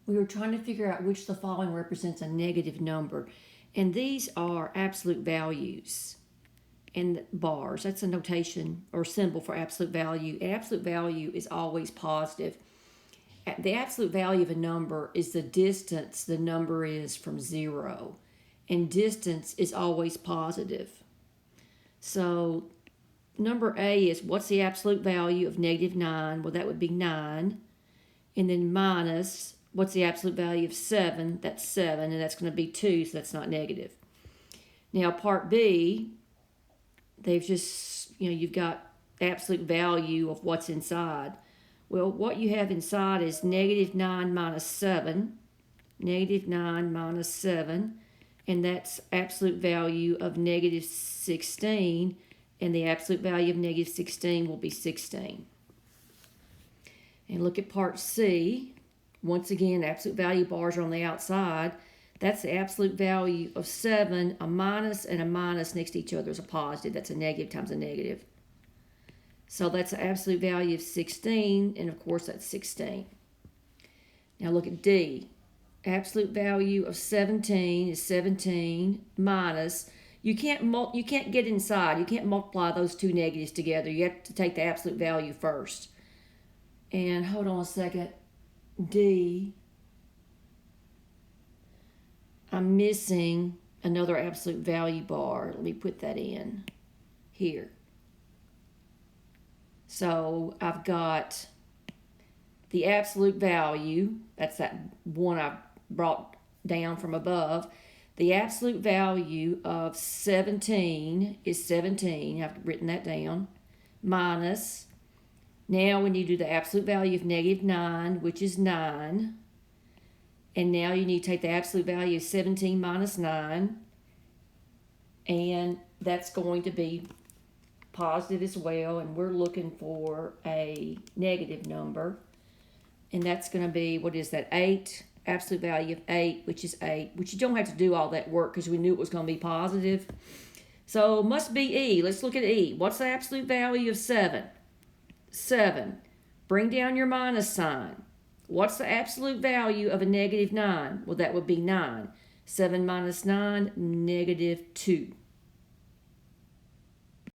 we were trying to figure out which of the following represents a negative number. And these are absolute values and bars. That's a notation or symbol for absolute value. And absolute value is always positive. The absolute value of a number is the distance the number is from zero. And distance is always positive. So number A is, what's the absolute value of negative 9? Well, that would be 9. And then minus, what's the absolute value of 7? That's 7, and that's going to be 2, so that's not negative. Now, part B, they've just, you've got absolute value of what's inside. Well, what you have inside is negative 9 minus 7, negative 9 minus 7, and that's absolute value of negative 16, and the absolute value of negative 16 will be 16. And look at part C. Once again, absolute value bars are on the outside. That's the absolute value of 7. A minus and a minus next to each other is a positive. That's a negative times a negative. So that's the absolute value of 16, and of course that's 16. Now look at D. Absolute value of 17 is 17 minus. You can't get inside. You can't multiply those two negatives together. You have to take the absolute value first. And hold on a second. D. I'm missing another absolute value bar. Let me put that in here. So I've got the absolute value. That's that one I brought down from above. The absolute value of 17 is 17. I've written that down. Minus. Now we need to do the absolute value of negative 9, which is 9. And now you need to take the absolute value of 17 minus 9. And that's going to be positive as well. And we're looking for a negative number. And that's going to be, what is that, 8? Absolute value of 8, which is 8. Which you don't have to do all that work because we knew it was going to be positive. So must be E. Let's look at E. What's the absolute value of 7? 7. Bring down your minus sign. What's the absolute value of a negative 9? Well, that would be 9. 7 minus 9, negative 2.